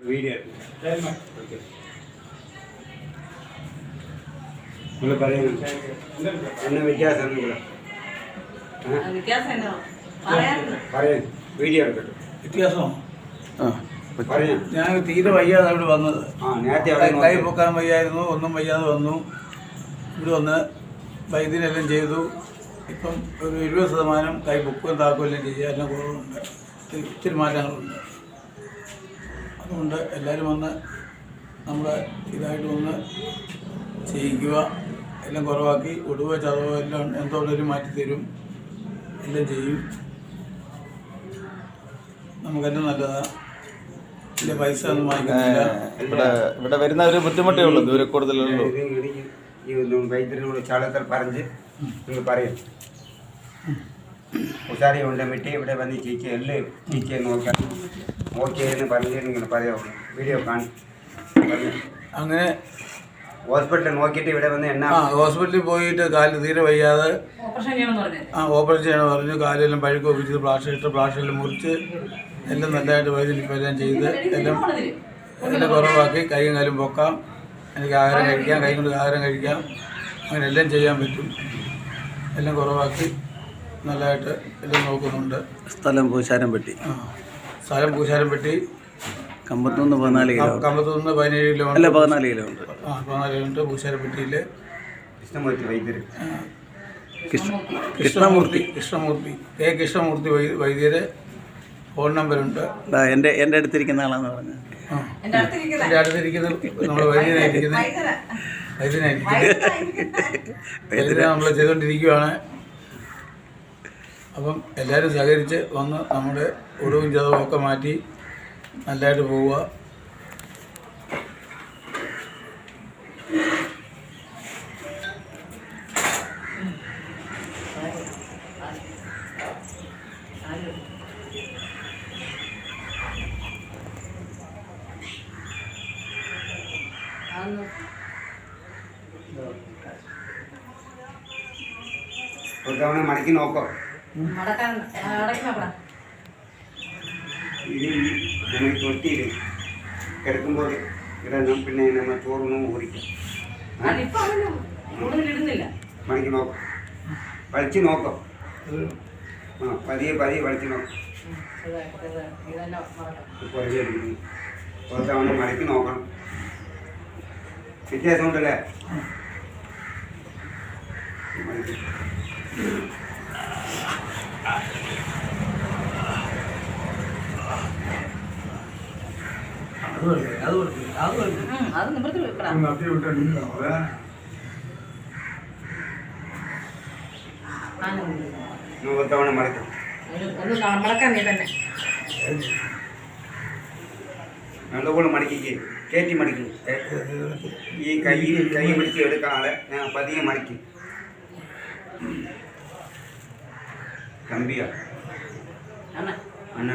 Video നിങ്ങൾ പറയുന്നു എന്നെ വ്യത്യാസം പറയാൻ വീഡിയോ എടുക്കട്ടെ വ്യത്യാസമാണ്. പറയാം. ഞാൻ തീരെ വയ്യാതെ അവിടെ വന്നത്. നേരത്തെ കൈ പൊക്കാൻ വയ്യായിരുന്നു, ഒന്നും വയ്യാതെ വന്നു. ഇവിടെ വന്ന് വൈദ്യനെല്ലാം ചെയ്തു. ഇപ്പം ഒരു 70% കൈ പൊക്കുകയും താക്കുകയെല്ലാം ചെയ്യുക എല്ലാം കുറവുണ്ട്. ഇച്ചിരി മാറ്റങ്ങളുണ്ട്. അതുകൊണ്ട് എല്ലാവരും വന്ന് നമ്മുടെ ഇതായിട്ട് വന്ന് ചെയ്യിക്കുക, എല്ലാം കുറവാക്കി ഒടുവോ ചതവോ എല്ലാം എന്തോടൊരു മാറ്റി തരും, എല്ലാം ചെയ്യും. നമുക്കെല്ലാം നല്ലതാണ്. ഇതിൻ്റെ പൈസ ഒന്നും വാങ്ങിക്കുന്നില്ല. ഇവിടെ വരുന്ന ഒരു ബുദ്ധിമുട്ടേ ഉള്ളൂ, ദൂരെ കൂടുതലുള്ളൂ. വൈദ്യരോട് ചാളത്തിൽ പറഞ്ഞ് നിങ്ങൾ പറയും ഉഷാരി ഉണ്ട് മിട്ടി ഇവിടെ വന്ന് ചേച്ചി അല്ലേ ചേച്ചിയെ നോക്കാൻ ഓക്കെ എന്ന് പറഞ്ഞ് നിങ്ങൾ പറയാവുള്ളൂ. വീഡിയോ കാണി അങ്ങനെ ഹോസ്പിറ്റലിൽ നോക്കിയിട്ട് ഇവിടെ വന്ന് ഹോസ്പിറ്റലിൽ പോയിട്ട് കാല് തീരെ വയ്യാതെ ഓപ്പറേഷൻ ചെയ്യണം പറഞ്ഞു. കാലെല്ലാം പഴുക്ക് ഒപ്പിച്ചത് പ്ലാസ്റ്ററെല്ലാം മുറിച്ച് എല്ലാം നല്ലതായിട്ട് വൈദ്യുതി എല്ലാം ചെയ്ത് എല്ലാം കുറവാക്കി കൈയും കാലും പൊക്കാം, എനിക്ക് ആഹാരം കഴിക്കാം, കൈ കൊണ്ട് ആഹാരം കഴിക്കാം, അങ്ങനെ എല്ലാം ചെയ്യാൻ പറ്റും. എല്ലാം കുറവാക്കി നല്ലതായിട്ട് എല്ലാം നോക്കുന്നുണ്ട്. സ്ഥലം പൂശാരംപെട്ടി. സ്ഥലം പൂശാരംപെട്ടി. കമ്പത്തുനിന്ന് 14 കിലോ. കമ്പത്തുനിന്ന് 17 കിലോ അല്ല 14 കിലോ ഉണ്ട്. 14 കിലോ ഉണ്ട്. പൂശാരംപെട്ടിയിൽ കൃഷ്ണമൂർത്തി കെ കൃഷ്ണമൂർത്തി വൈദ്യര് ഫോൺ നമ്പറുണ്ട്. എൻ്റെ അടുത്തിരിക്കുന്ന ആളാന്ന് പറഞ്ഞു. എൻ്റെ അടുത്തിരിക്കുന്ന നമ്മൾ വൈദ്യനായിരിക്കുന്നത് നമ്മൾ ചെയ്തുകൊണ്ടിരിക്കുകയാണ്. അപ്പം എല്ലാവരും സഹകരിച്ച് വന്ന് നമ്മുടെ ഒടുവും ചതവും ഒക്കെ മാറ്റി നല്ലതായിട്ട് പോവുക. ഒരു തവണ മടക്കി നോക്കാം. ഇത് നമ്മൾ തൊട്ടിയിൽ കിടക്കുമ്പോൾ ഇടണം, പിന്നെ നമ്മൾ ചോറൊന്നും ഊറിക്കാം. മടക്കി നോക്കാം, വലിച്ച് നോക്കാം. പതിയെ വലിച്ച് നോക്കാം. ഒരു തവണ മടക്കി നോക്കണം. വ്യത്യാസം ഉണ്ടല്ലേ? തവണ മടക്കും. നല്ലപോലെ മടക്കിക്ക്, കയറ്റി മടക്കി. ഈ കൈ പിടിച്ച് എടുക്കാതെ ഞാൻ പതിയെ മടക്കി. കമ്പിയ അണ്ണ